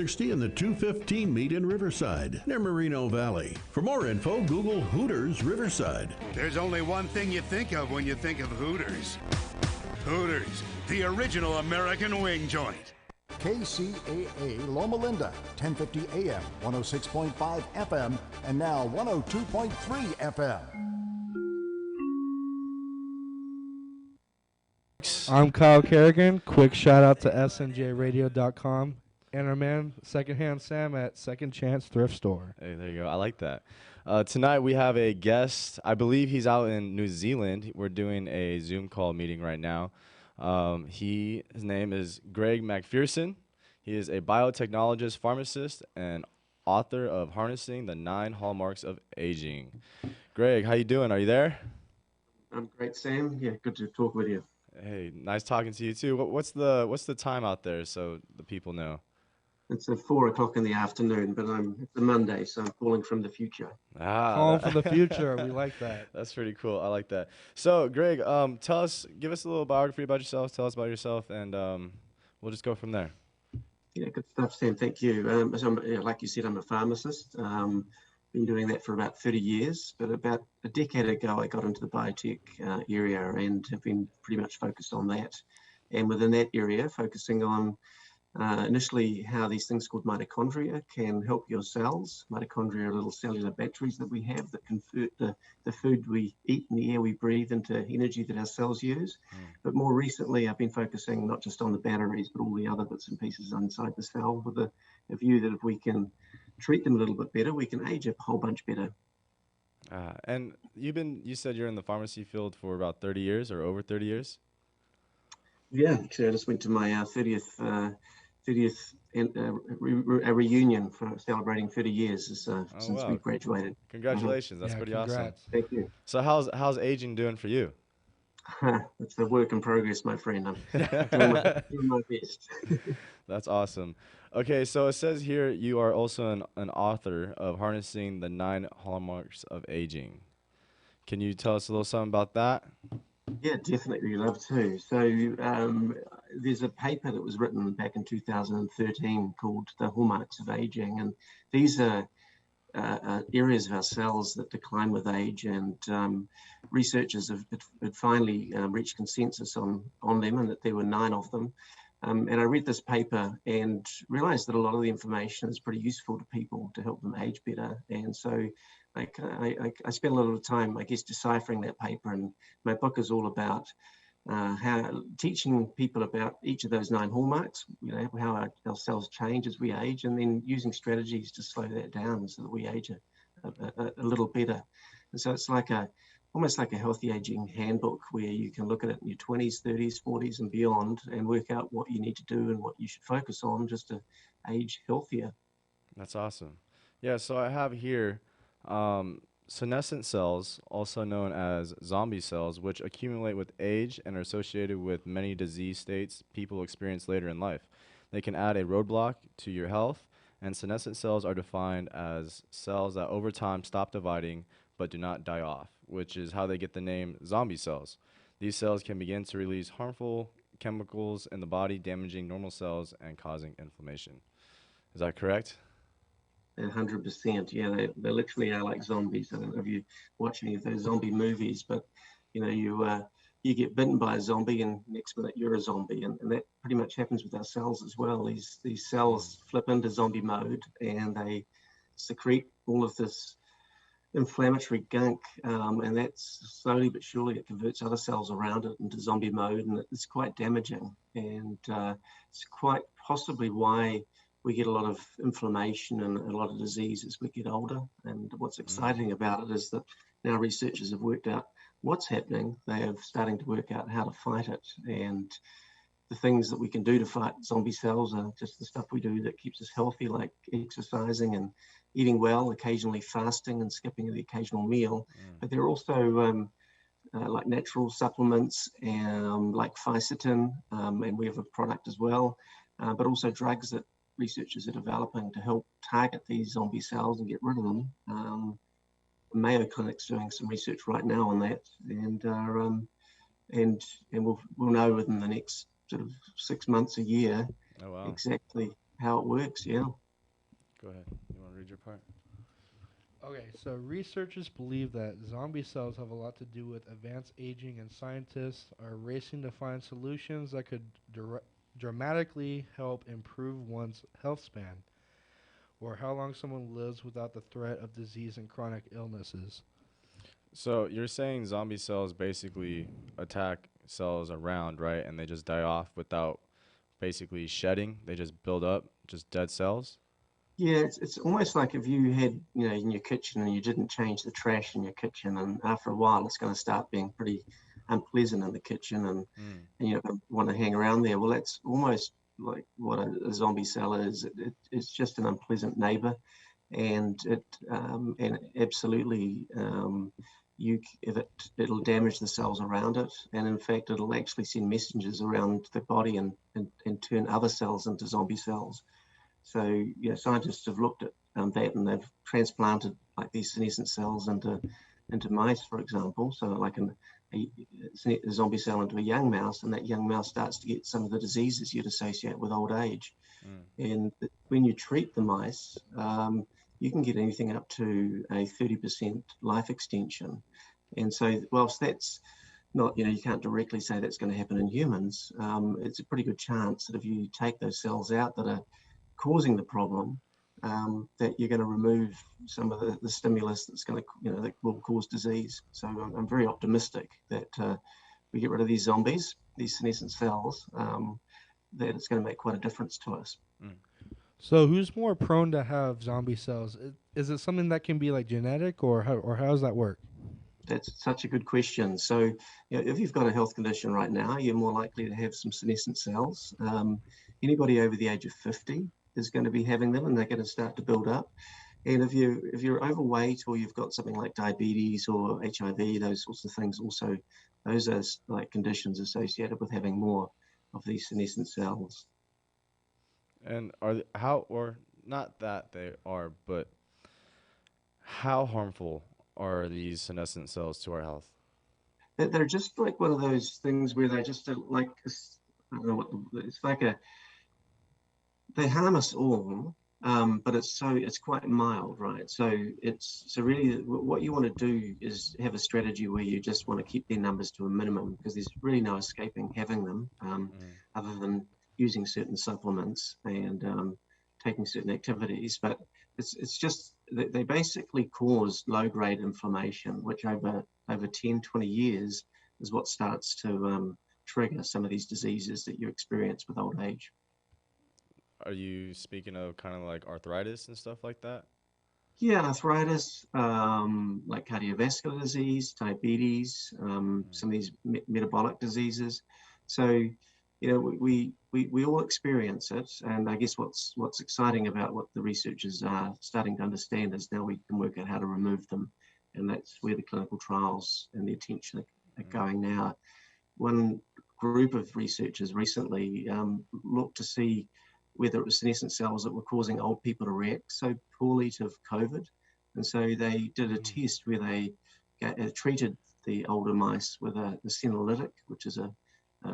60 and the 215 meet in Riverside, near Merino Valley. For more info, Google Hooters Riverside. There's only one thing you think of when you think of Hooters. Hooters, the original American wing joint. KCAA Loma Linda, 1050 AM, 106.5 FM, and now 102.3 FM. I'm Kyle Kerrigan. Quick shout out to snjradio.com and our man, Secondhand Sam at Second Chance Thrift Store. Hey, there you go. I like that. Tonight we have a guest. I believe he's out in New Zealand. We're doing a Zoom call meeting right now. His name is Greg McPherson. He is a biotechnologist, pharmacist, and author of Harnessing the 9 Hallmarks of Aging. Greg, how you doing? Are you there? I'm great, Sam. Yeah, good to talk with you. Hey, nice talking to you too. What's the time out there so the people know? It's 4 o'clock in the afternoon, but it's a Monday, so I'm calling from the future. Calling from the future. We like that. That's pretty cool. I like that. So, Greg, give us a little biography about yourself. Tell us about yourself, and we'll just go from there. Yeah, good stuff, Sam. Thank you. Like you said, I'm a pharmacist. Been doing that for about 30 years, but about a decade ago, I got into the biotech area and have been pretty much focused on that. And within that area, focusing on initially how these things called mitochondria can help your cells. Mitochondria are little cellular batteries that we have that convert the food we eat and the air we breathe into energy that our cells use. But more recently, I've been focusing not just on the batteries, but all the other bits and pieces inside the cell with a view that if we can treat them a little bit better, we can age a whole bunch better. And you said you're in the pharmacy field for about 30 years or over 30 years? Yeah, actually, I just went to my 30th a reunion for celebrating 30 years since we graduated. Congratulations, that's pretty awesome. Thank you. So how's aging doing for you? It's a work in progress, my friend. I'm doing my best. That's awesome. Okay, so it says here you are also an author of Harnessing the 9 Hallmarks of Aging. Can you tell us a little something about that? Yeah, definitely love to. So there's a paper that was written back in 2013 called The Hallmarks of Aging, and these are areas of our cells that decline with age, and researchers had finally reached consensus on them, and that there were 9 of them. And I read this paper and realized that a lot of the information is pretty useful to people to help them age better. And so I spent a lot of time, I guess, deciphering that paper. And my book is all about how teaching people about each of those 9 hallmarks, how our cells change as we age, and then using strategies to slow that down so that we age a little better. And so it's almost like a healthy aging handbook where you can look at it in your 20s, 30s, 40s and beyond and work out what you need to do and what you should focus on just to age healthier. That's awesome. Yeah, so I have here senescent cells, also known as zombie cells, which accumulate with age and are associated with many disease states people experience later in life. They can add a roadblock to your health, and senescent cells are defined as cells that over time stop dividing but do not die off, which is how they get the name zombie cells. These cells can begin to release harmful chemicals in the body, damaging normal cells and causing inflammation. Is that correct? 100%. Yeah, they literally are like zombies. I don't know if you watch any of those zombie movies, but you get bitten by a zombie and next minute you're a zombie, and that pretty much happens with our cells as well. These cells flip into zombie mode and they secrete all of this inflammatory gunk, and that's slowly but surely it converts other cells around it into zombie mode, and it's quite damaging. And it's quite possibly why we get a lot of inflammation and a lot of disease as we get older. And what's exciting about it is that now researchers have worked out what's happening. They are starting to work out how to fight it, and the things that we can do to fight zombie cells are just the stuff we do that keeps us healthy, like exercising and eating well, occasionally fasting and skipping the occasional meal. But there are also like natural supplements like fisetin, and we have a product as well, but also drugs that researchers are developing to help target these zombie cells and get rid of them. Mayo Clinic's doing some research right now on that, and we'll know within the next sort of 6 months, a year, exactly how it works. Yeah. Go ahead. You want to read your part? Okay, so researchers believe that zombie cells have a lot to do with advanced aging, and scientists are racing to find solutions that could dramatically help improve one's health span or how long someone lives without the threat of disease and chronic illnesses. So you're saying zombie cells basically attack cells around, right? And they just die off without basically shedding. They just build up, just dead cells. Yeah, it's almost like if you had, in your kitchen and you didn't change the trash in your kitchen, and after a while it's going to start being pretty unpleasant in the kitchen, and you don't want to hang around there. Well, that's almost like what a zombie cell is. It's just an unpleasant neighbor, and and absolutely it'll damage the cells around it, and in fact it'll actually send messengers around the body and turn other cells into zombie cells. So scientists have looked at that, and they've transplanted like these senescent cells into mice, for example. So like a zombie cell into a young mouse, and that young mouse starts to get some of the diseases you'd associate with old age. And when you treat the mice, you can get anything up to a 30% life extension. And so whilst that's not, you can't directly say that's going to happen in humans, it's a pretty good chance that if you take those cells out that are causing the problem, that you're going to remove some of the stimulus that's going to, that will cause disease. So I'm very optimistic that we get rid of these zombies, these senescent cells, that it's going to make quite a difference to us. So who's more prone to have zombie cells? Is it something that can be like genetic, or how does that work? That's such a good question. So, if you've got a health condition right now, you're more likely to have some senescent cells. Anybody over the age of 50 is going to be having them, and they're going to start to build up. And if you're overweight, or you've got something like diabetes or HIV, those sorts of things, also those are like conditions associated with having more of these senescent cells. And not that they are, but how harmful are these senescent cells to our health? They're just like one of those things where they just like, I don't know what, it's like they harm us all, but it's quite mild, right? So really what you want to do is have a strategy where you just want to keep their numbers to a minimum, because there's really no escaping having them, other than using certain supplements and taking certain activities. But it's just they basically cause low-grade inflammation, which over 10, 20 years is what starts to trigger some of these diseases that you experience with old age. Are you speaking of kind of like arthritis and stuff like that? Yeah, arthritis, like cardiovascular disease, diabetes, some of these metabolic diseases. So, we all experience it, and I guess what's exciting about what the researchers are starting to understand is now we can work out how to remove them, and that's where the clinical trials and the attention are going now. One group of researchers recently looked to see whether it was senescent cells that were causing old people to react so poorly to COVID, and so they did a test where they treated the older mice with a senolytic, which is a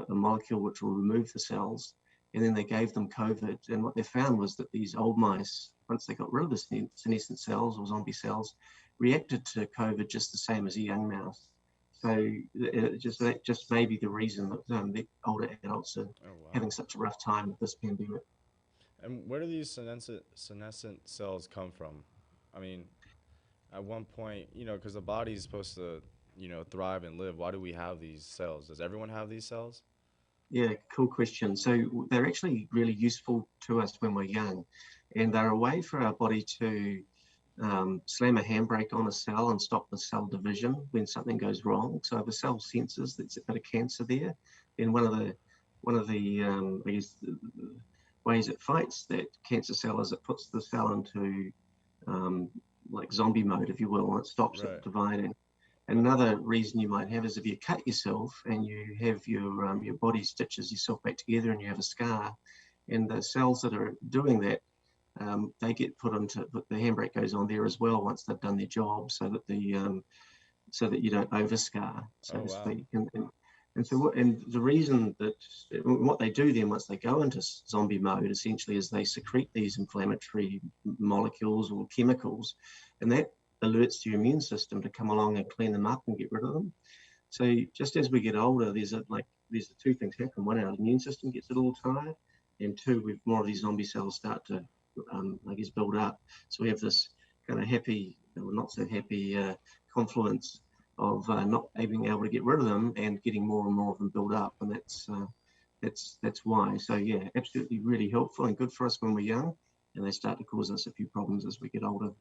molecule which will remove the cells, and then they gave them COVID. And what they found was that these old mice, once they got rid of the senescent cells or zombie cells, reacted to COVID just the same as a young mouse. So that just may be the reason that the older adults are having such a rough time with this pandemic. And where do these senescent cells come from? I mean, at one point, because the body is supposed to thrive and live. Why do we have these cells? Does everyone have these cells? Yeah, cool question. So they're actually really useful to us when we're young, and they're a way for our body to slam a handbrake on a cell and stop the cell division when something goes wrong. So if a cell senses there's a bit of cancer there, then one of the I guess the ways it fights that cancer cell is it puts the cell into like zombie mode, if you will, and it stops it dividing. Another reason you might have is if you cut yourself and you have your body stitches yourself back together and you have a scar, and the cells that are doing that, they get put into, the handbrake goes on there as well once they've done their job, so that you don't overscar, so to speak. And And so, and the reason that what they do then once they go into zombie mode essentially is they secrete these inflammatory molecules or chemicals, and that alerts your immune system to come along and clean them up and get rid of them. So just as we get older, there's the two things happen. One, our immune system gets a little tired, and two, we've more of these zombie cells start to, build up. So we have this kind of happy, or not so happy confluence of not being able to get rid of them and getting more and more of them build up, and that's why. So yeah, absolutely, really helpful and good for us when we're young, and they start to cause us a few problems as we get older.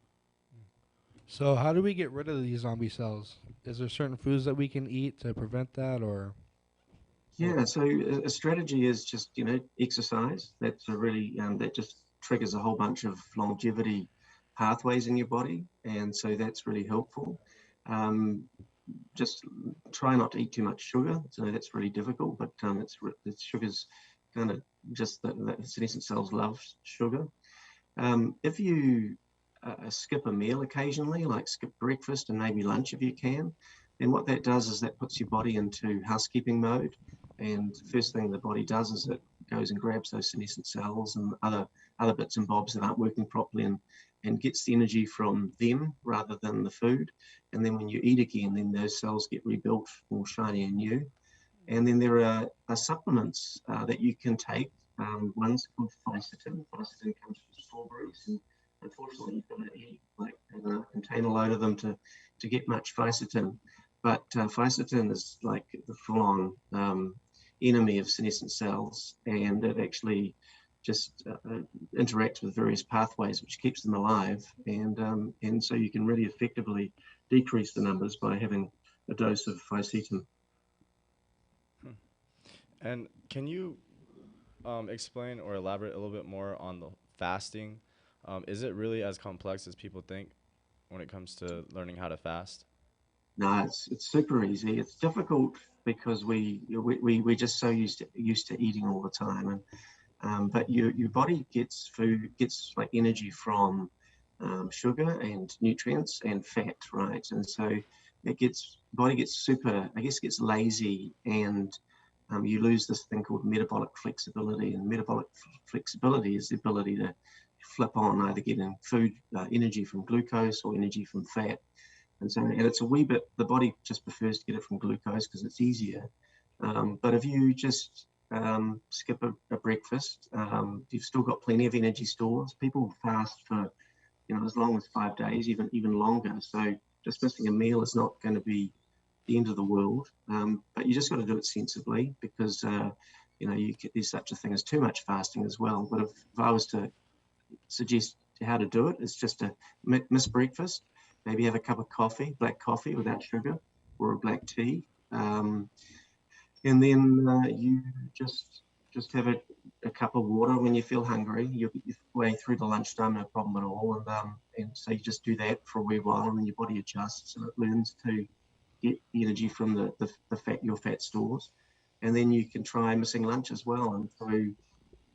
So how do we get rid of these zombie cells? Is there certain foods that we can eat to prevent that, or? Yeah, so a strategy is just exercise. That's a really that just triggers a whole bunch of longevity pathways in your body, and so that's really helpful. Just try not to eat too much sugar. So that's really difficult, but it's sugar's kind of just that senescent cells love sugar. If you skip a meal occasionally, like skip breakfast and maybe lunch if you can, then what that does is that puts your body into housekeeping mode. And the first thing the body does is it goes and grabs those senescent cells and other bits and bobs that aren't working properly and gets the energy from them rather than the food. And then when you eat again, then those cells get rebuilt more shiny and new. And then there are supplements that you can take. One's called fisetin. Fisetin comes from strawberries, and unfortunately you've got to eat like a container load of them to get much fisetin. But fisetin is like the full-on enemy of senescent cells, and it actually just interacts with various pathways which keeps them alive, and so you can really effectively decrease the numbers by having a dose of fisetin. And can you explain or elaborate a little bit more on the fasting? Is it really as complex as people think when it comes to learning how to fast? No, it's super easy. It's difficult because we're just so used to eating all the time, and but your body gets like energy from sugar and nutrients and fat, right? And so body gets super, I guess, gets lazy, and you lose this thing called metabolic flexibility. And metabolic flexibility is the ability to flip on either getting food energy from glucose or energy from fat. And so, and it's a wee bit, the body just prefers to get it from glucose because it's easier. But if you just skip a breakfast, you've still got plenty of energy stores. People fast for, as long as 5 days, even longer. So just missing a meal is not going to be the end of the world. But you just got to do it sensibly because, there's such a thing as too much fasting as well. But if I was to suggest how to do it, it's just to miss breakfast. Maybe have a cup of coffee, black coffee without sugar, or a black tea, and then you just have a cup of water when you feel hungry. You're way through the lunchtime, no problem at all, and so you just do that for a wee while, and then your body adjusts and it learns to get the energy from the fat, your fat stores, and then you can try missing lunch as well. And so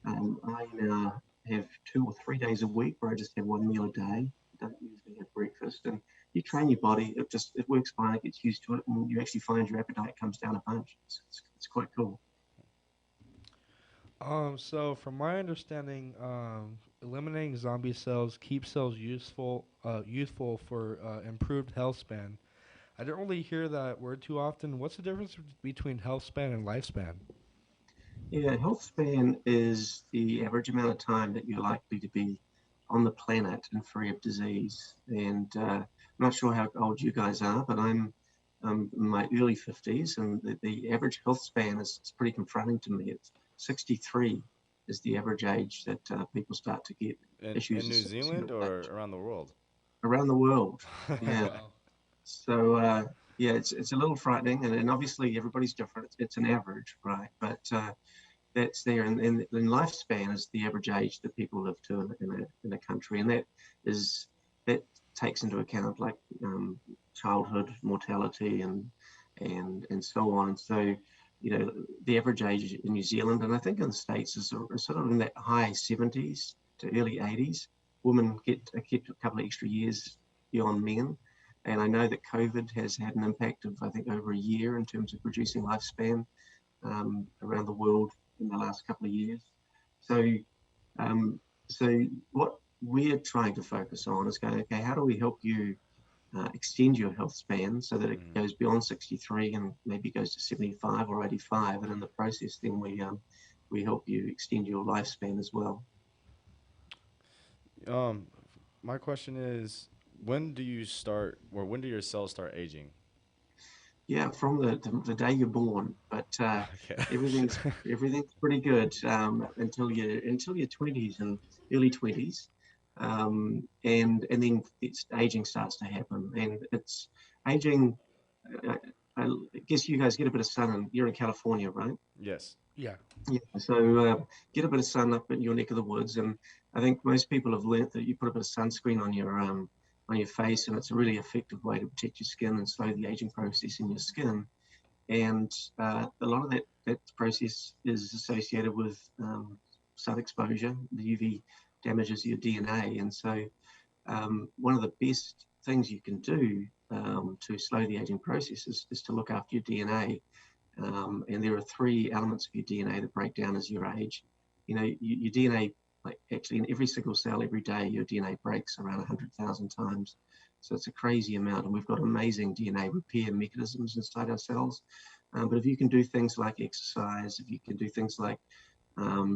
I now have 2 or 3 days a week where I just have one meal a day. Don't usually have breakfast, and you train your body. It works fine. It gets used to it, and you actually find your appetite comes down a bunch. It's quite cool. So from my understanding, eliminating zombie cells keeps cells youthful for improved health span. I don't really hear that word too often. What's the difference between health span and lifespan? Yeah, health span is the average amount of time that you're likely to be on the planet and free of disease. And I'm not sure how old you guys are, but I'm in my early 50s, and the average health span is pretty confronting to me. It's 63 is the average age that people start to get issues. In New Zealand or around the world? Around the world, yeah. Wow. So yeah, it's a little frightening, and obviously everybody's different. It's an average, right? But that's there, and lifespan is the average age that people live to in a country, and that takes into account like childhood mortality and so on. So the average age in New Zealand, and I think in the States, is sort of in that high 70s to early 80s. Women get a couple of extra years beyond men, And I know that COVID has had an impact of, I think, over a year in terms of reducing lifespan around the world in the last couple of years. So, um, so what we're trying to focus on is going, okay, how do we help you extend your health span so that it goes beyond 63 and maybe goes to 75 or 85, and in the process, then we help you extend your lifespan as well. My question is, when do you start, or when do your cells start aging? Yeah, from the day you're born, but Okay. everything's everything's pretty good until your 20s and early 20s, and then it's aging starts to happen, and it's aging. I, I guess you guys get a bit of sun, and you're in California, right? Yes. Yeah. Yeah. So get a bit of sun up in your neck of the woods, and I think most people have learnt that you put a bit of sunscreen on your face, and it's a really effective way to protect your skin and slow the aging process in your skin. And a lot of that process is associated with sun exposure. The UV damages your DNA, and so one of the best things you can do to slow the aging process is to look after your DNA. And there are three elements of your DNA that break down as you age. You know, your DNA, like actually in every single cell every day, your DNA breaks around 100,000 times. So it's a crazy amount, and we've got amazing DNA repair mechanisms inside our cells. But if you can do things like exercise, if you can do things like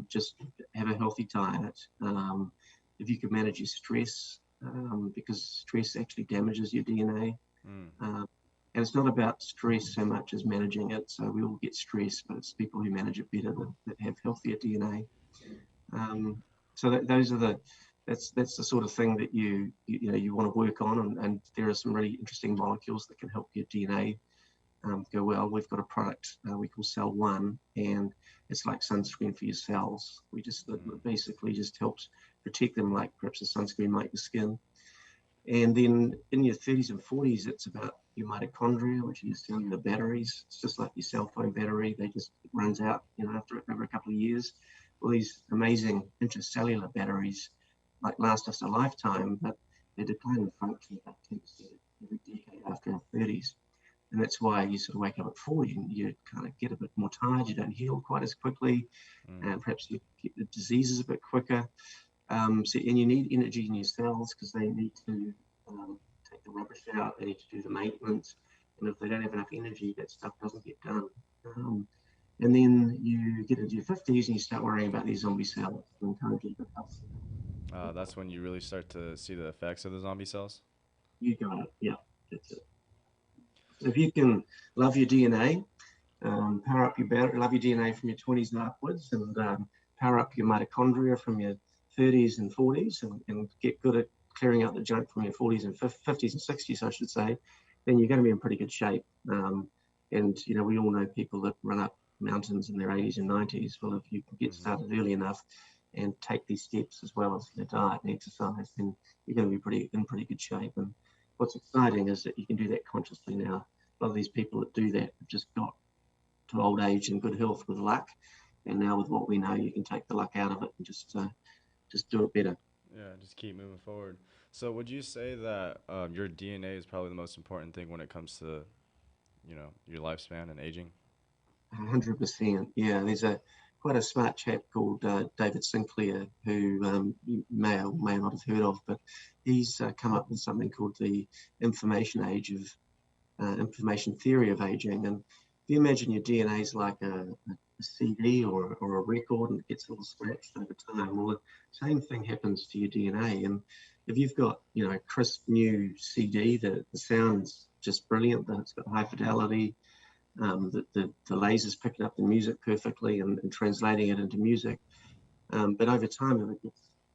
just have a healthy diet, if you can manage your stress, because stress actually damages your DNA. Mm. And it's not about stress so much as managing it. So we all get stressed, but it's people who manage it better that have healthier DNA. So those are that's the sort of thing that you want to work on, and there are some really interesting molecules that can help your DNA go well. We've got a product we call Cell One, and it's like sunscreen for your cells. We just basically just helps protect them like perhaps a sunscreen might your skin. And then in your 30s and 40s, it's about your mitochondria, which are your cellular batteries. It's just like your cell phone battery. They just it runs out, after over a couple of years. Well, these amazing intracellular batteries like last us a lifetime, but they decline in function about 10% every decade after our 30s. And that's why you sort of wake up at 40 and you kind of get a bit more tired. You don't heal quite as quickly, and perhaps you get the diseases a bit quicker. And you need energy in your cells because they need to take the rubbish out, they need to do the maintenance. And if they don't have enough energy, that stuff doesn't get done. And then you get into your 50s and you start worrying about these zombie cells and kind of get a bit healthy. That's when you really start to see the effects of the zombie cells. You got it. Yeah, that's it. So if you can love your DNA, power up your battery, love your DNA from your 20s and upwards, and power up your mitochondria from your 30s and 40s, and get good at clearing out the junk from your 40s and 50s and 60s, I should say, then you're going to be in pretty good shape. And we all know people that run up mountains in their 80s and 90s. Well, if you can get started early enough and take these steps as well as your diet and exercise, then you're going to be in pretty good shape. And what's exciting is that you can do that consciously now. A lot of these people that do that have just got to old age and good health with luck. And now with what we know, you can take the luck out of it and just do it better. Yeah, just keep moving forward. So, would you say that your DNA is probably the most important thing when it comes to, your lifespan and aging? 100%. Yeah, there's quite a smart chap called David Sinclair who you may or may not have heard of, but he's come up with something called the information theory of aging. And if you imagine your DNA is like a CD or a record, and it gets a little scratched over time, well, the same thing happens to your DNA. And if you've got a crisp new CD, the sound's just brilliant, that it's got high fidelity, the lasers picking up the music perfectly and translating it into music. But over time, if it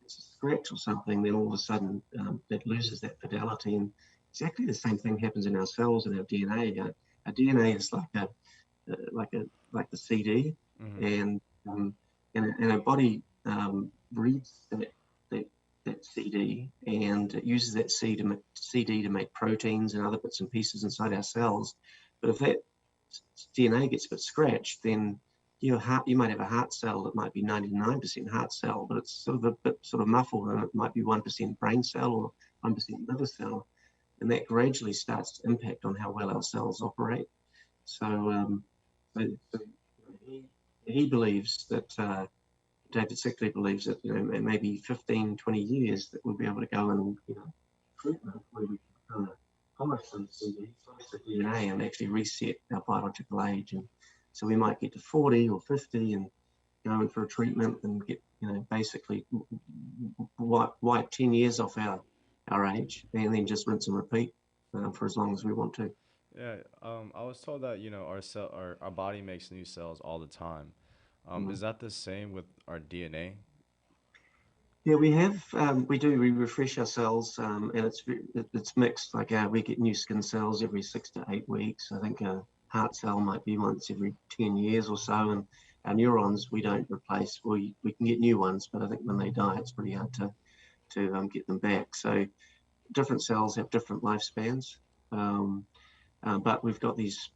gets a scratch or something, then all of a sudden it loses that fidelity. And exactly the same thing happens in our cells and our DNA. Our DNA is like the CD, and our body reads that CD, and it uses that CD to make proteins and other bits and pieces inside our cells. But if that DNA gets a bit scratched, then you might have a heart cell that might be 99% heart cell, but it's sort of a bit sort of muffled, and it might be 1% brain cell or 1% liver cell. and that gradually starts to impact on how well our cells operate. So, so he believes that, David Sickley believes that, maybe 15, 20 years that we'll be able to go and, treatment where we can polish the DNA and actually reset our biological age. And so we might get to 40 or 50 and go in for a treatment and get, basically wipe 10 years off our age, and then just rinse and repeat for as long as we want to. Yeah, I was told that our body makes new cells all the time. Is that the same with our DNA? Yeah, we refresh our cells, and it's mixed. Like we get new skin cells every 6 to 8 weeks. I think a heart cell might be once every 10 years or so, and our neurons we don't replace. We can get new ones, but I think when they die, it's pretty hard to get them back. So different cells have different lifespans, but we've got these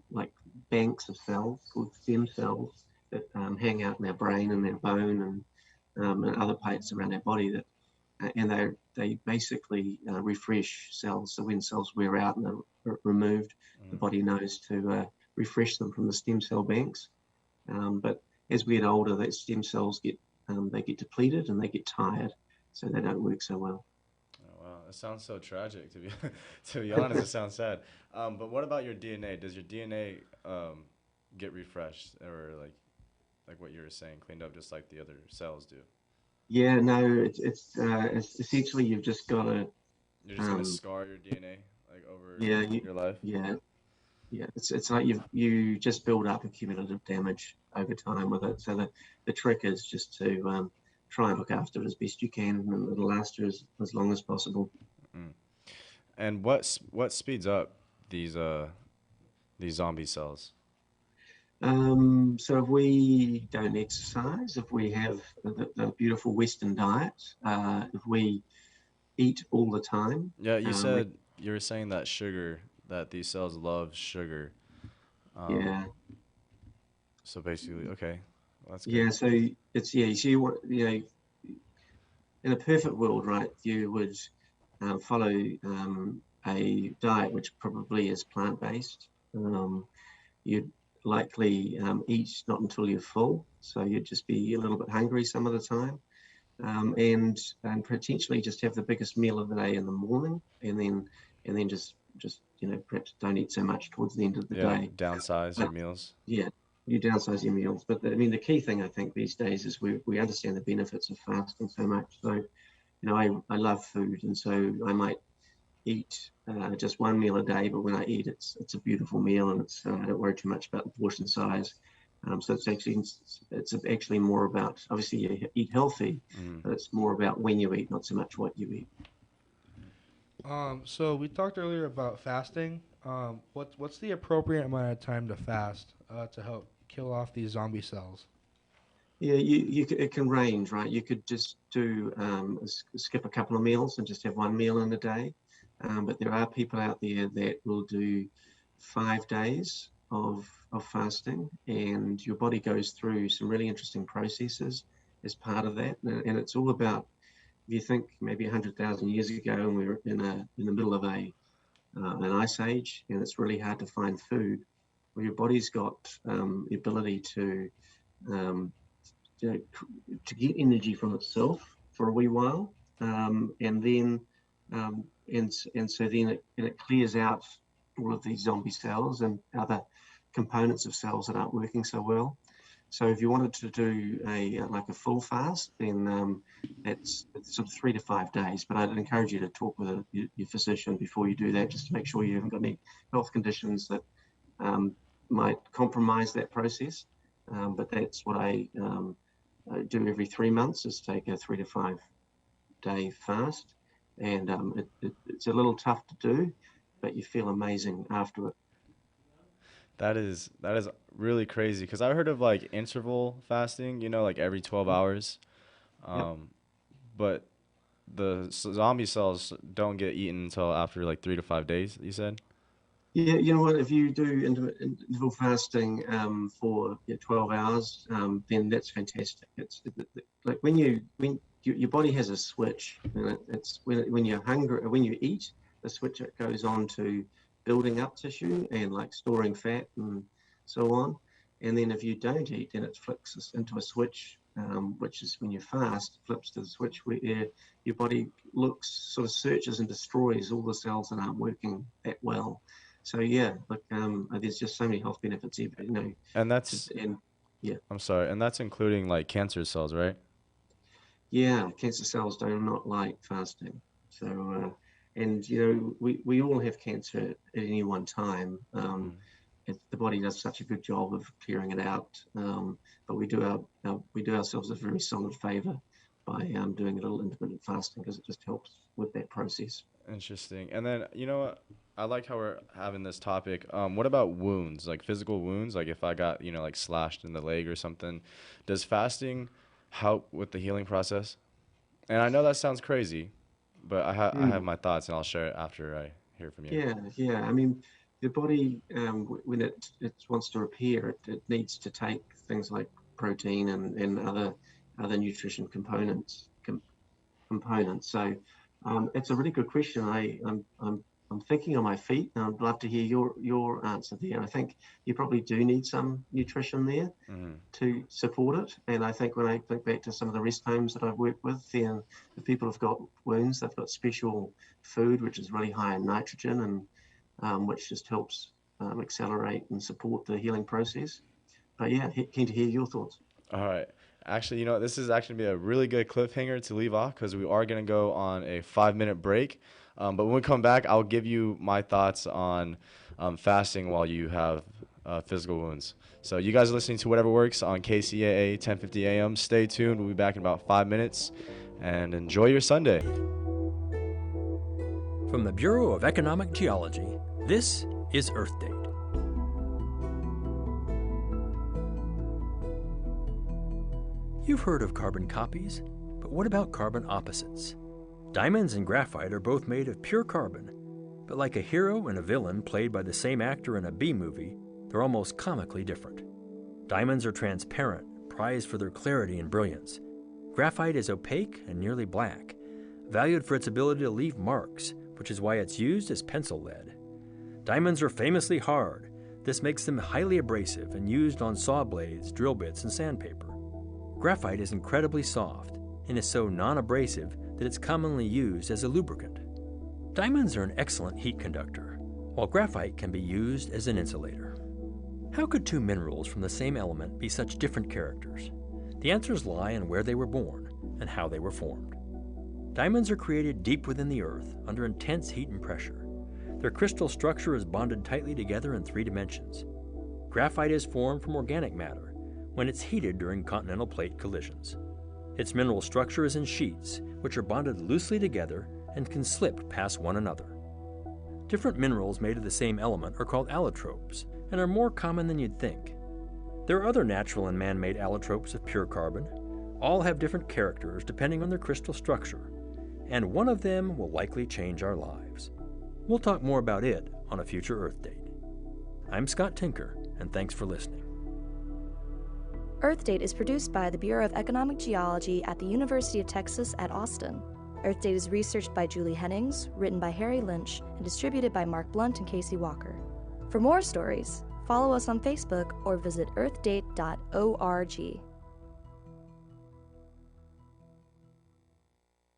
like banks of cells called stem cells that hang out in our brain and our bone and other parts around our body that, and they basically refresh cells. So when cells wear out and are removed, the body knows to refresh them from the stem cell banks. But as we get older, those stem cells get depleted and they get tired, so they don't work so well. Oh, wow, it sounds so tragic to be honest. It sounds sad. But what about your DNA? Does your DNA get refreshed or like what you were saying, cleaned up just like the other cells do? Yeah, no, it's essentially you've just got to. You're just gonna scar your DNA like over your life. Yeah, yeah. It's like you just build up accumulative damage over time with it. So the trick is just to try and look after it as best you can, and it'll last you as long as possible. Mm. And what speeds up these zombie cells? So if we don't exercise, if we have the beautiful Western diet, if we eat all the time. Yeah, you were saying that that these cells love sugar. Yeah. So basically, okay, well, that's good. Yeah. So it's So you want in a perfect world, right? You would follow a diet which probably is plant-based. You'd likely eat not until you're full, so you'd just be a little bit hungry some of the time, and potentially just have the biggest meal of the day in the morning, and then just perhaps don't eat so much towards the end of the day. Downsize your meals. Yeah, you downsize your meals. But I mean, the key thing I think these days is we understand the benefits of fasting so much. So I love food, and so I might eat just one meal a day, but when I eat, it's a beautiful meal, and I don't worry too much about the portion size. So it's actually more about, obviously you eat healthy, but it's more about when you eat, not so much what you eat. So we talked earlier about fasting. What's the appropriate amount of time to fast to help kill off these zombie cells? Yeah, it can range, right? You could just do skip a couple of meals and just have one meal in a day. But there are people out there that will do 5 days of fasting, and your body goes through some really interesting processes as part of that. And it's all about, if you think maybe 100,000 years ago, and we were in the middle of an ice age, and it's really hard to find food. Well, your body's got the ability to get energy from itself for a wee while, and then so then it clears out all of these zombie cells and other components of cells that aren't working so well. So if you wanted to do a full fast, then it's sort of 3 to 5 days. But I'd encourage you to talk with your physician before you do that, just to make sure you haven't got any health conditions that might compromise that process. But that's what I do every 3 months, is take a 3 to 5 day fast. And it's a little tough to do, but you feel amazing after it. That is really crazy, because I heard of like interval fasting, like every 12 hours. But the zombie cells don't get eaten until after like 3 to 5 days, you said? Yeah, you know what? If you do interval fasting for 12 hours, then that's fantastic. It's like when your body has a switch, and it's when you're hungry, when you eat, the switch that goes on to building up tissue and like storing fat and so on. And then if you don't eat, then it flips into a switch, which is when you fast, flips to the switch where your body sort of searches and destroys all the cells that aren't working that well. So yeah, look, there's just so many health benefits, And that's, yeah. I'm sorry, and that's including like cancer cells, right? Yeah, cancer cells do not like fasting. So, and we all have cancer at any one time. The body does such a good job of clearing it out, but we do ourselves a very solid favor by doing a little intermittent fasting, because it just helps with that process. Interesting. And then, what? I like how we're having this topic. What about wounds, like physical wounds? Like if I got, like slashed in the leg or something, does fasting help with the healing process? And I know that sounds crazy, but I have my thoughts, and I'll share it after I hear from you. Yeah. I mean, the body, when it wants to repair, it needs to take things like protein and other nutrition components. So it's a really good question. I'm thinking on my feet, and I'd love to hear your answer there. I think you probably do need some nutrition there to support it. And I think when I think back to some of the rest homes that I've worked with, then if people have got wounds, they've got special food which is really high in nitrogen, and which just helps accelerate and support the healing process. But yeah, keen to hear your thoughts. All right. Actually, this is actually be a really good cliffhanger to leave off, because we are going to go on a 5-minute break. But when we come back, I'll give you my thoughts on fasting while you have physical wounds. So you guys are listening to Whatever Works on KCAA 1050 AM. Stay tuned. We'll be back in about 5 minutes. And enjoy your Sunday. From the Bureau of Economic Geology, this is Earth Date. You've heard of carbon copies, but what about carbon opposites? Diamonds and graphite are both made of pure carbon, but like a hero and a villain played by the same actor in a B movie, they're almost comically different. Diamonds are transparent, prized for their clarity and brilliance. Graphite is opaque and nearly black, valued for its ability to leave marks, which is why it's used as pencil lead. Diamonds are famously hard. This makes them highly abrasive and used on saw blades, drill bits, and sandpaper. Graphite is incredibly soft and is so non-abrasive that it's commonly used as a lubricant. Diamonds are an excellent heat conductor, while graphite can be used as an insulator. How could two minerals from the same element be such different characters? The answers lie in where they were born and how they were formed. Diamonds are created deep within the earth under intense heat and pressure. Their crystal structure is bonded tightly together in 3 dimensions. Graphite is formed from organic matter when it's heated during continental plate collisions. Its mineral structure is in sheets, which are bonded loosely together and can slip past one another. Different minerals made of the same element are called allotropes and are more common than you'd think. There are other natural and man-made allotropes of pure carbon. All have different characters depending on their crystal structure, and one of them will likely change our lives. We'll talk more about it on a future Earth Date. I'm Scott Tinker, and thanks for listening. Earth Date is produced by the Bureau of Economic Geology at the University of Texas at Austin. Earth Date is researched by Julie Hennings, written by Harry Lynch, and distributed by Mark Blunt and Casey Walker. For more stories, follow us on Facebook or visit earthdate.org.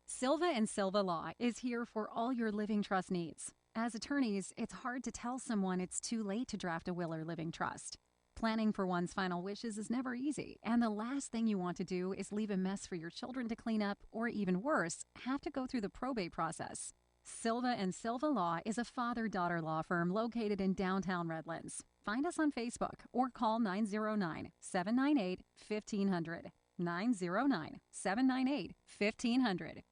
Silva and Silva Law is here for all your living trust needs. As attorneys, it's hard to tell someone it's too late to draft a will or living trust. Planning for one's final wishes is never easy, and the last thing you want to do is leave a mess for your children to clean up, or even worse, have to go through the probate process. Silva and Silva Law is a father-daughter law firm located in downtown Redlands. Find us on Facebook or call 909-798-1500. 909-798-1500.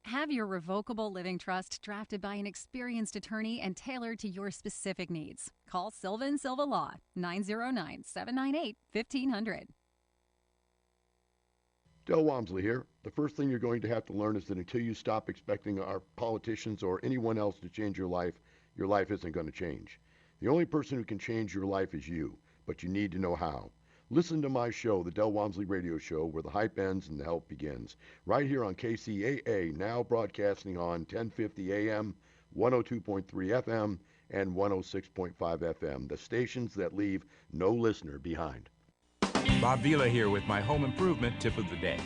Have your revocable living trust drafted by an experienced attorney and tailored to your specific needs. Call Silva and Silva Law, 909-798-1500. Del Walmsley here. The first thing you're going to have to learn is that until you stop expecting our politicians or anyone else to change your life isn't going to change. The only person who can change your life is you, but you need to know how. Listen to my show, the Del Walmsley Radio Show, where the hype ends and the help begins. Right here on KCAA, now broadcasting on 1050 AM, 102.3 FM, and 106.5 FM, the stations that leave no listener behind. Bob Vila here with my home improvement tip of the day.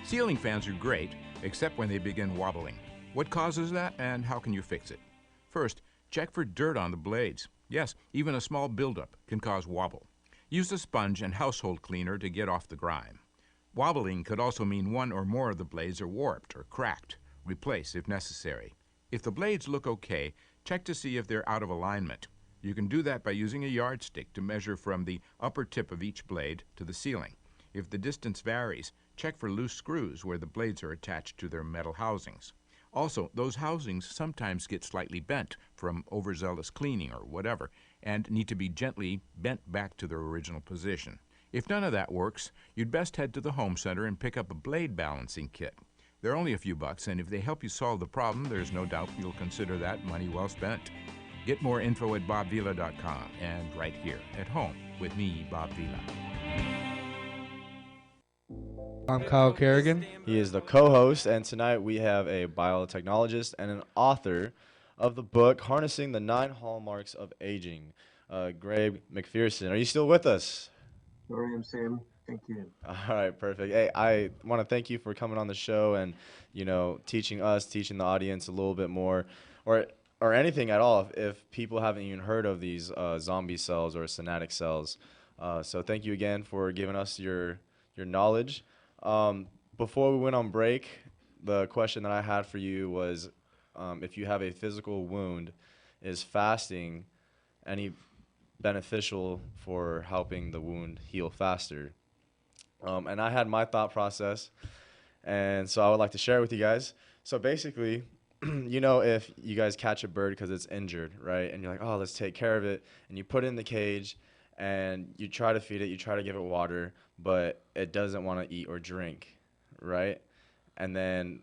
Ceiling fans are great, except when they begin wobbling. What causes that, and how can you fix it? First, check for dirt on the blades. Yes, even a small buildup can cause wobble. Use a sponge and household cleaner to get off the grime. Wobbling could also mean one or more of the blades are warped or cracked. Replace if necessary. If the blades look okay, check to see if they're out of alignment. You can do that by using a yardstick to measure from the upper tip of each blade to the ceiling. If the distance varies, check for loose screws where the blades are attached to their metal housings. Also, those housings sometimes get slightly bent from overzealous cleaning or whatever, and need to be gently bent back to their original position. If none of that works, you'd best head to the home center and pick up a blade balancing kit. They're only a few bucks, and if they help you solve the problem, there's no doubt you'll consider that money well spent. Get more info at bobvila.com and right here at home with me, Bob Vila. I'm Kyle Kerrigan. He is the co-host, and tonight we have a biotechnologist and an author of the book Harnessing the 9 Hallmarks of Aging, Greg McPherson. Are you still with us? Sure am, Sam. Thank you. All right, perfect. Hey, I want to thank you for coming on the show and, teaching the audience a little bit more, or anything at all if people haven't even heard of these zombie cells or somatic cells. So thank you again for giving us your knowledge. Before we went on break, the question that I had for you was, if you have a physical wound, is fasting any beneficial for helping the wound heal faster? And I had my thought process, and so I would like to share it with you guys. So basically, if you guys catch a bird because it's injured, right, and you're like, oh, let's take care of it, and you put it in the cage, and you try to feed it, you try to give it water, but it doesn't want to eat or drink, right? And then,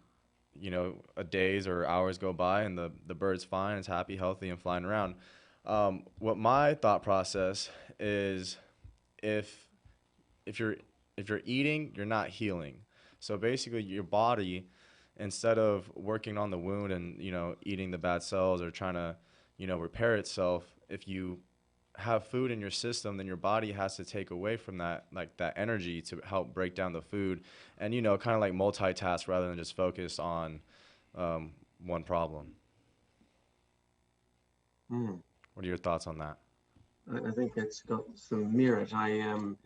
a days or hours go by, and the bird's fine, it's happy, healthy, and flying around. What my thought process is, if you're eating, you're not healing. So basically, your body, instead of working on the wound and eating the bad cells or trying to repair itself, if you have food in your system, then your body has to take away from that energy to help break down the food, and kind of like multitask rather than just focus on one problem. What are your thoughts on that? I think that's got some merit. I'm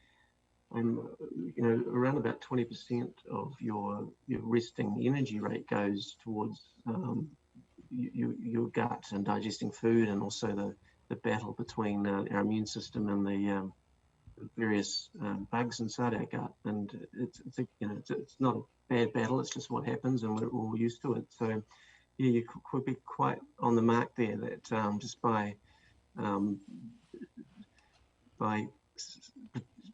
around about 20% of your resting energy rate goes towards your gut and digesting food, and also the battle between our immune system and the various bugs inside our gut. And it's not a bad battle. It's just what happens, and we're all used to it. So yeah, you could be quite on the mark there. That just by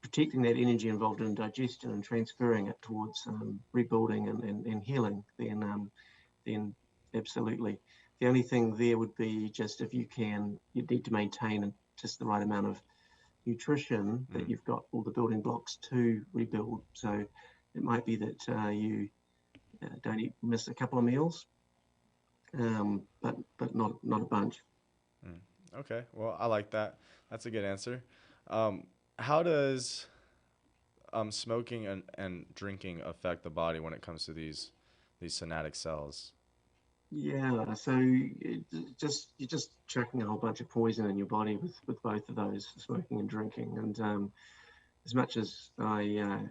protecting that energy involved in digestion and transferring it towards rebuilding and healing, then absolutely. The only thing there would be just if you need to maintain just the right amount of nutrition that you've got all the building blocks to rebuild. So it might be that you don't miss a couple of meals, but not a bunch. Okay, well, I like that. That's a good answer. How does smoking and drinking affect the body when it comes to these somatic cells? Yeah, so you're just chucking a whole bunch of poison in your body with both of those, smoking and drinking. And as much as I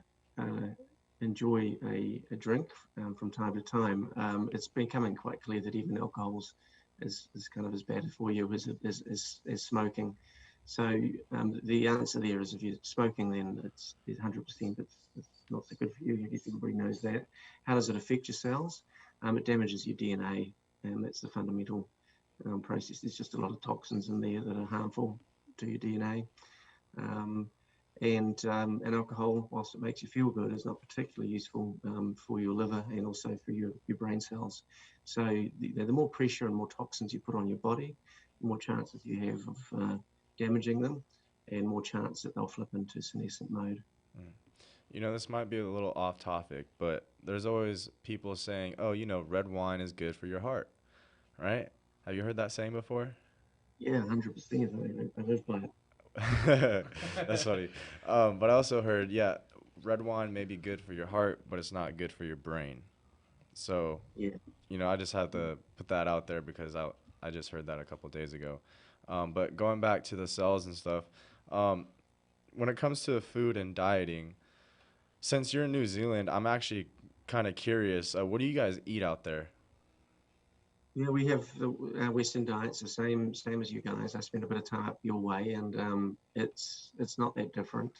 enjoy a drink from time to time, it's becoming quite clear that even alcohol is kind of as bad for you as smoking. So the answer there is, if you're smoking, then it's 100%. It's not so good for you. I guess everybody knows that. How does it affect your cells? It damages your DNA, and that's the fundamental process. There's just a lot of toxins in there that are harmful to your DNA. And alcohol, whilst it makes you feel good, is not particularly useful for your liver and also for your brain cells. So the more pressure and more toxins you put on your body, the more chances you have of damaging them. and more chance that they'll flip into senescent mode. You know, this might be a little off topic, but there's always people saying, oh, you know, red wine is good for your heart, right? Have you heard that saying before? Yeah, 100%. I live by it. That's funny. But I also heard, yeah, red wine may be good for your heart, but it's not good for your brain. So, Yeah. you know, I just had to put that out there because I just heard that a couple days ago. But going back to the cells and stuff, when it comes to food and dieting, since you're in New Zealand, I'm actually kind of curious. What do you guys eat out there? Yeah, we have our Western diets the same as you guys. I spent a bit of time up your way, and it's not that different.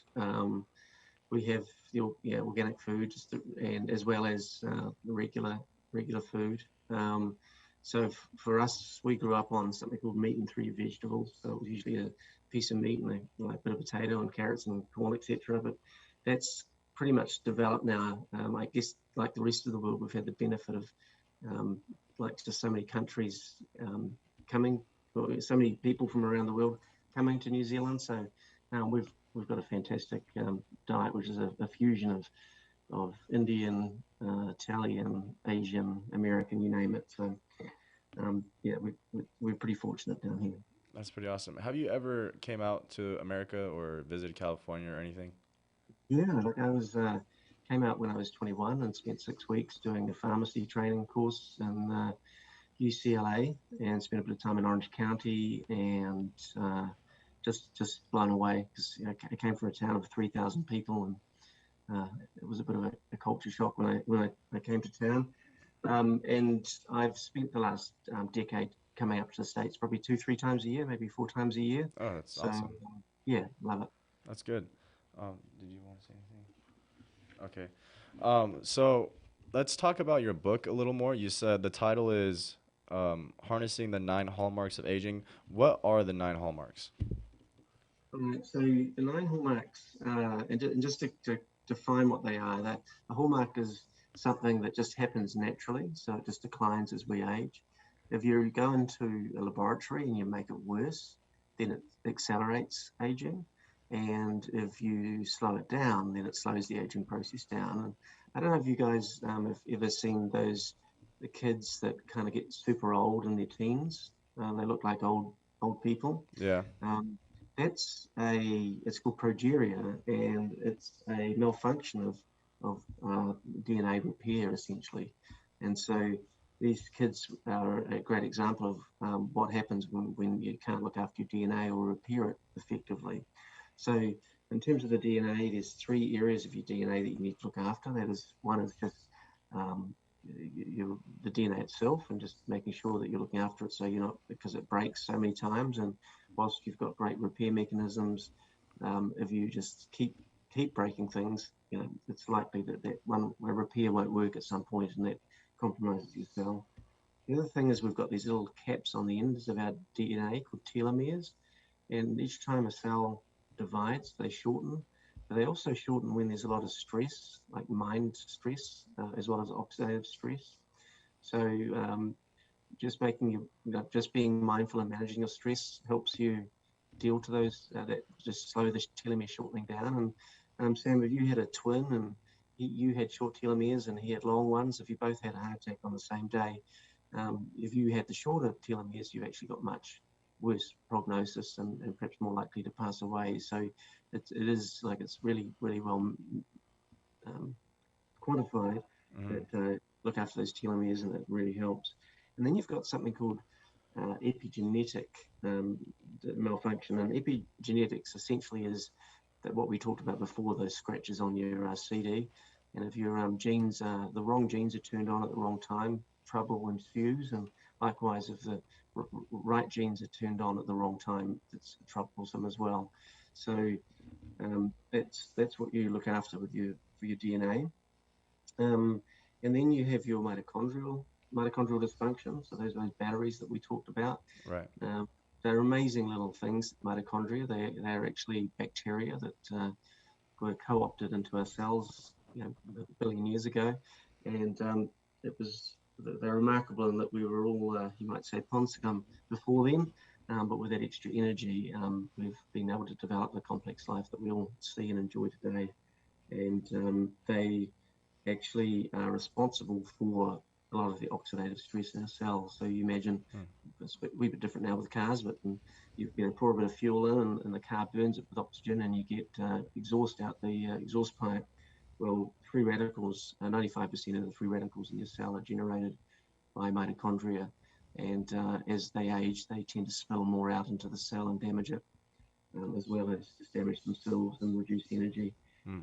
We have organic food, and as well as regular food. So for us, we grew up on something called meat and three vegetables. So it was usually a piece of meat and a bit of potato and carrots and corn, etc. But that's pretty much developed now. I guess like the rest of the world, we've had the benefit of like just so many countries coming, or so many people from around the world coming to New Zealand. So we've got a fantastic diet, which is a fusion of Indian, Italian, Asian, American, you name it. So yeah, we're pretty fortunate down here. That's pretty awesome. Have you ever came out to America or visited California or anything? Yeah, like I was came out when I was 21 and spent 6 weeks doing a pharmacy training course in UCLA, and spent a bit of time in Orange County, and just blown away because I came from a town of 3,000 people, and it was a bit of a culture shock when I came to town. And I've spent the last decade coming up to the States probably 2-3 times a year, maybe 4 times a year. Oh, that's So awesome. yeah, love it. That's good. Did you want to say anything? Okay. So let's talk about your book a little more. You said the title is Harnessing the 9 Hallmarks of Aging. What are the 9 hallmarks? So the 9 hallmarks, and just to define what they are, that a hallmark is something that just happens naturally, so it just declines as we age. If you go into a laboratory and you make it worse, then it accelerates aging. And if you slow it down, then it slows the aging process down. And I don't know if you guys have ever seen the kids that kind of get super old in their teens. They look like old people. Yeah. It's called progeria, and it's a malfunction of DNA repair essentially. And so these kids are a great example of what happens when you can't look after your DNA or repair it effectively. So in terms of the DNA, there's 3 areas of your DNA that you need to look after. One is just the DNA itself, and just making sure that you're looking after it so you're not, because it breaks so many times. And whilst you've got great repair mechanisms, if you just keep breaking things, it's likely that one repair won't work at some point, and that compromises your cell. The other thing is we've got these little caps on the ends of our DNA called telomeres, and each time a cell divides, they shorten. But they also shorten when there's a lot of stress, like mind stress, as well as oxidative stress. So just being mindful and managing your stress helps you deal to those that just slow the telomere shortening down. And Sam, if you had a twin and you had short telomeres and he had long ones, if you both had a heart attack on the same day, if you had the shorter telomeres, you've actually got much worse prognosis and perhaps more likely to pass away. So it's really, really well quantified that look after those telomeres, and it really helps. And then you've got something called epigenetic malfunction. And epigenetics essentially is that what we talked about before, those scratches on your CD. And if your the wrong genes are turned on at the wrong time, trouble ensues. And likewise, if the right genes are turned on at the wrong time, it's troublesome as well. So that's what you look after for your DNA. And then you have your mitochondrial dysfunction. So those batteries that we talked about. Right. They're amazing little things, mitochondria. They're actually bacteria that were co-opted into our cells, a billion years ago, and they're remarkable in that we were all, you might say, pond scum before then. but with that extra energy, we've been able to develop the complex life that we all see and enjoy today. And they actually are responsible for a lot of the oxidative stress in our cells. So you imagine it's a wee bit different now with cars, but you pour a bit of fuel in and the car burns it with oxygen and you get exhaust out the exhaust pipe. Well, free radicals, 95% of the free radicals in your cell are generated by mitochondria. And as they age, they tend to spill more out into the cell and damage it, as well as just damage themselves and reduce energy.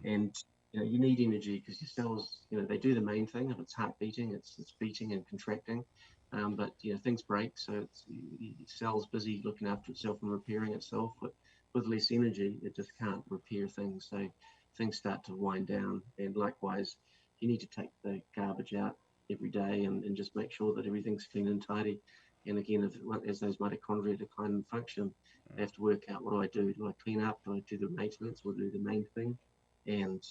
And you need energy because your cells, they do the main thing. If it's heart beating, it's beating and contracting. But things break, so your cell's busy looking after itself and repairing itself. But with less energy, it just can't repair things. So things start to wind down. And likewise, you need to take the garbage out every day and just make sure that everything's clean and tidy. And again, as those mitochondria decline in function, they have to work out, what do I do? Do I clean up? Do I do the maintenance or do the main thing? And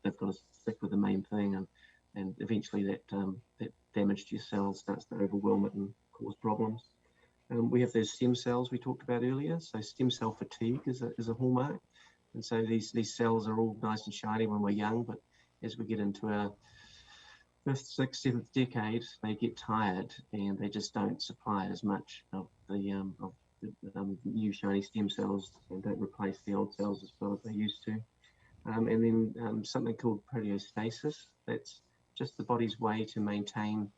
they've got to stick with the main thing, and eventually that damage to your cells starts to overwhelm it and cause problems. We have those stem cells we talked about earlier. So stem cell fatigue is a hallmark. And so these cells are all nice and shiny when we're young, but as we get into our 5th, 6th, 7th decade, they get tired and they just don't supply as much of the new shiny stem cells and don't replace the old cells as well as they used to. And then something called proteostasis. That's just the body's way to maintain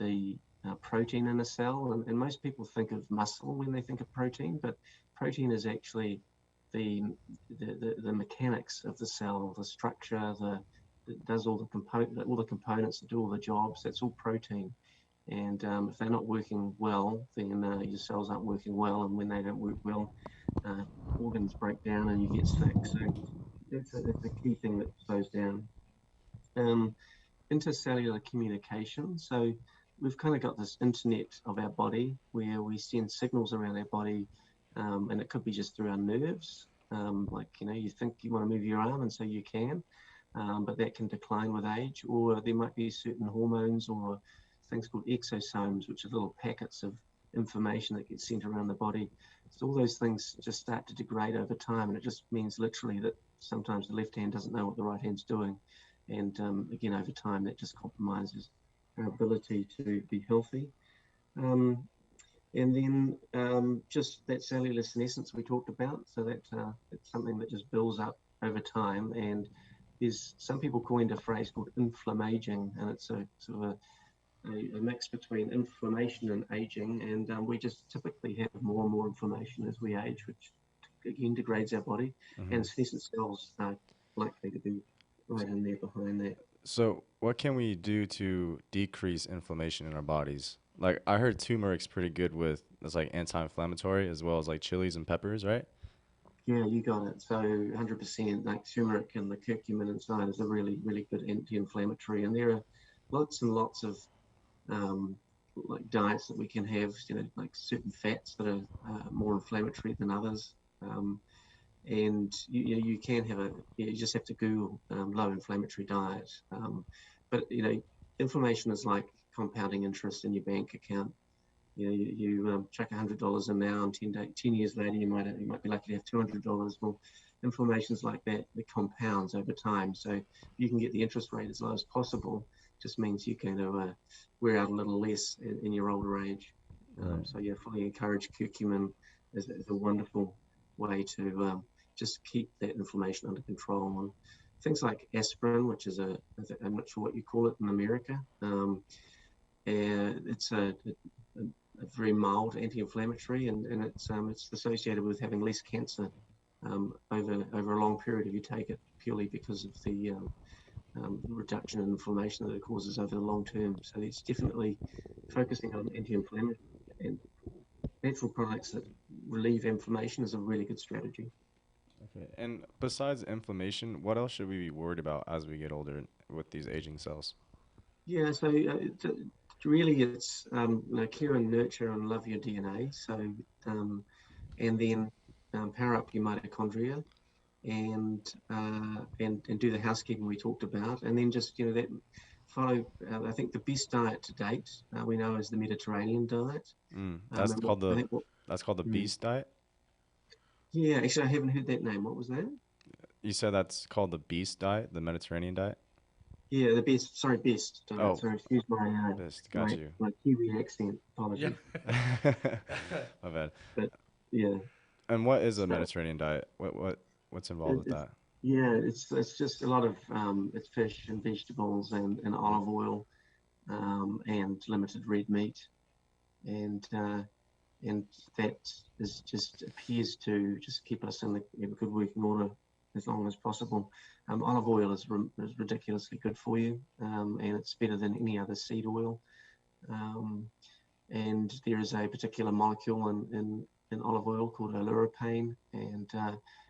the protein in a cell. And most people think of muscle when they think of protein, but protein is actually the mechanics of the cell, the structure, that does all the components that do all the jobs. That's all protein. And if they're not working well, then your cells aren't working well. And when they don't work well, organs break down and you get sick. So that's a key thing that slows down. Intercellular communication. So we've kind of got this internet of our body where we send signals around our body, and it could be just through our nerves. You think you want to move your arm and so you can, but that can decline with age. Or there might be certain hormones or things called exosomes, which are little packets of information that get sent around the body. So all those things just start to degrade over time, and it just means literally that sometimes the left hand doesn't know what the right hand's doing. And again, over time, that just compromises our ability to be healthy. And then just that cellular senescence we talked about. So it's something that just builds up over time. And there's some people coined a phrase called inflammaging, and it's a sort of a mix between inflammation and aging. And we just typically have more and more inflammation as we age, which again degrades our body. And senescent cells are likely to be right in there behind that. So what can we do to decrease inflammation in our bodies? Like, I heard turmeric's pretty good with, it's like anti-inflammatory, as well as like chilies and peppers, right? Yeah, you got it. So 100%, like turmeric and the curcumin inside is a really, really good anti-inflammatory. And there are lots and lots of like diets that we can have, like certain fats that are more inflammatory than others. And you can have you just have to Google low inflammatory diet. But inflammation is like compounding interest in your bank account. You chuck $100 in now, and 10 years later you might be lucky to have $200. Well, inflammation is like that; it compounds over time. So if you can get the interest rate as low as possible, just means you can wear out a little less in your older age. So yeah, fully encourage curcumin is a wonderful way to just keep that inflammation under control. And things like aspirin, which is I'm not sure what you call it in America. It's a very mild anti-inflammatory, and it's associated with having less cancer over a long period if you take it, purely because of the reduction in inflammation that it causes over the long term. So it's definitely focusing on anti-inflammatory and natural products that relieve inflammation is a really good strategy. Okay. And besides inflammation, what else should we be worried about as we get older with these aging cells? Yeah, so really it's care and nurture and love your DNA. So and then power up your mitochondria and do the housekeeping we talked about, and then just that follow. I think the best diet to date we know is the Mediterranean diet. That's called the That's called the Mm. Beast diet? Yeah, actually, I haven't heard that name. What was that? You said that's called the Beast diet, the Mediterranean diet? Yeah, the best. Sorry, best. Oh, Sorry, excuse Beast. Got you. my Kiwi accent. Yeah. Apologies. My bad. But yeah, And what is a so Mediterranean diet? What's involved it, with it's that? yeah, it's just a lot of it's fish and vegetables and olive oil and limited red meat and and that is just appears to just keep us in good working order as long as possible. Olive oil is ridiculously good for you, and it's better than any other seed oil. Um, and there is a particular molecule in olive oil called oleuropein, and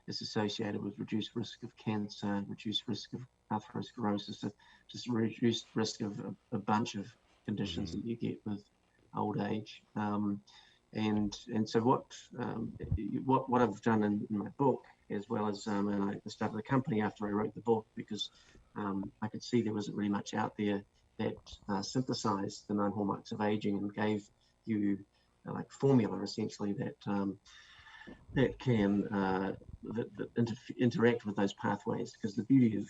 it's associated with reduced risk of cancer, reduced risk of atherosclerosis, just reduced risk of a bunch of conditions that you get with old age. And so what I've done in my book, as well as and I started a company after I wrote the book because I could see there wasn't really much out there that synthesized the 9 hallmarks of aging and gave you like formula essentially that can interact with those pathways. Because the beauty of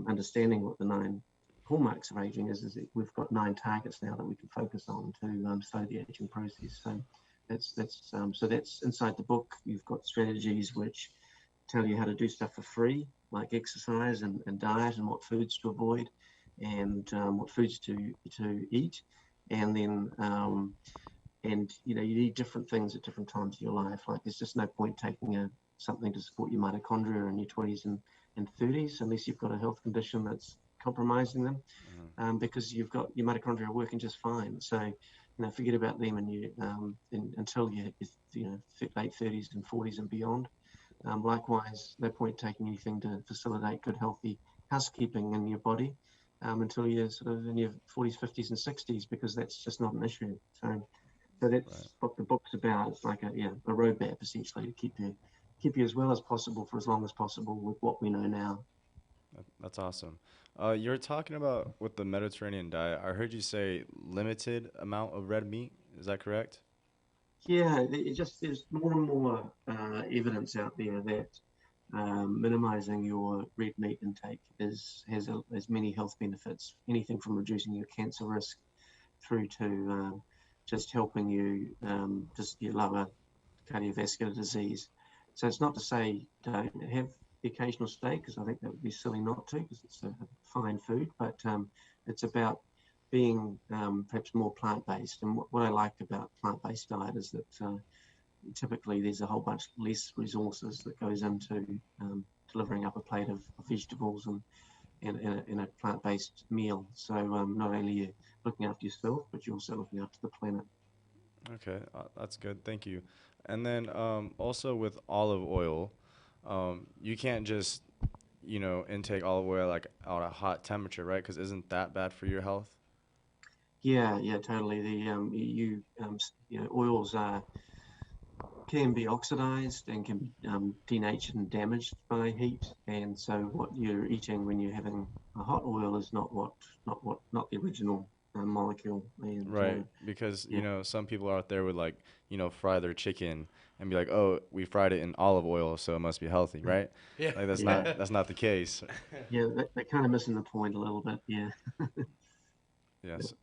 understanding what the 9 hallmarks of aging is that we've got 9 targets now that we can focus on to slow the aging process. So that's inside the book. You've got strategies which tell you how to do stuff for free, like exercise and diet, and what foods to avoid, and what foods to eat, and then and you need different things at different times of your life. Like there's just no point taking something to support your mitochondria in your 20s and 30s unless you've got a health condition that's compromising them, because you've got your mitochondria working just fine. So forget about them until you late 30s and 40s and beyond. Likewise, no point taking anything to facilitate good, healthy housekeeping in your body until you're sort of in your 40s, 50s, and 60s, because that's just not an issue. So that's what the book's about. It's like a roadmap essentially to keep you as well as possible for as long as possible with what we know now. That's awesome. You're talking about with the Mediterranean diet. I heard you say limited amount of red meat. Is that correct? Yeah, there's more and more evidence out there that minimizing your red meat intake has many health benefits. Anything from reducing your cancer risk through to just helping you you lower cardiovascular disease. So it's not to say don't have the occasional steak, because I think that would be silly not to, because it's a fine food, but it's about being perhaps more plant-based. And what I like about plant-based diet is that typically there's a whole bunch less resources that goes into delivering up a plate of vegetables and in a plant-based meal. So not only are you looking after yourself, but you're also looking after the planet. Okay, that's good. Thank you. And then also with olive oil, you can't just intake olive oil like at a hot temperature, right? Because isn't that bad for your health? Yeah, totally. The oils can be oxidized and can be denatured and damaged by heat. And so what you're eating when you're having a hot oil is not the original molecule. And Right, because some people out there would fry their chicken and be like, "Oh, we fried it in olive oil, so it must be healthy," right? Yeah. Like that's not the case. Yeah, they're kind of missing the point a little bit. Yeah. Yes.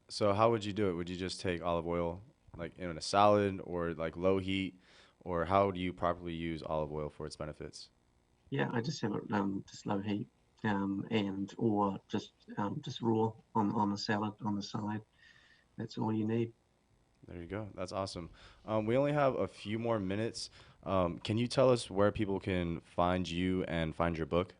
So how would you do it? Would you just take olive oil like in a salad or like low heat, or how do you properly use olive oil for its benefits? Yeah, I just have it just low heat, or just raw on the salad on the side. That's all you need. There you go. That's awesome. We only have a few more minutes. Can you tell us where people can find you and find your book?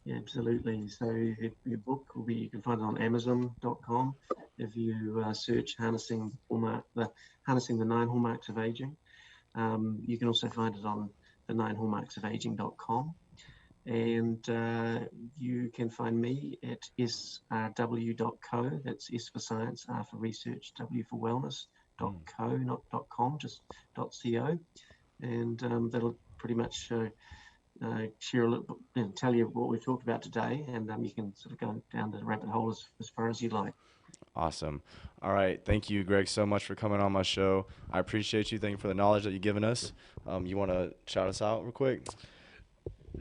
Yeah, absolutely. So your book you can find it on Amazon.com. If you search Harnessing the 9 Hallmarks of Aging. You can also find it on the 9hallmarksofaging.com. And you can find me at sw.co. That's S for science, R for research, W for wellness, .co, not .com, just .co. And that'll pretty much share a little, tell you what we've talked about today, and you can sort of go down the rabbit hole as far as you like. Awesome. All right. Thank you, Greg, so much for coming on my show. I appreciate you. Thank you for the knowledge that you've given us. You want to shout us out real quick?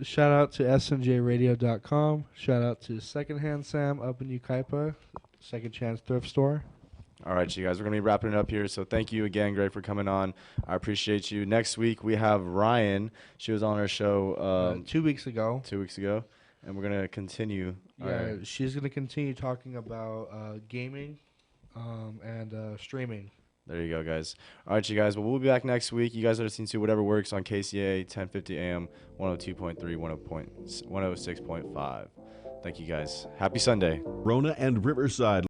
Shout out to snjradio.com. Shout out to Secondhand Sam up in Ukaipa, Second Chance Thrift Store. All right, you guys, we're going to be wrapping it up here. So thank you again, Greg, for coming on. I appreciate you. Next week, we have Ryan. She was on our show 2 weeks ago. 2 weeks ago. And we're going to continue. Yeah, she's going to continue talking about gaming and streaming. There you go, guys. All right, you guys. Well, we'll be back next week. You guys are listening to Whatever Works on KCAA 1050 AM, 102.3, 106.5. Thank you, guys. Happy Sunday. Rona and Riverside.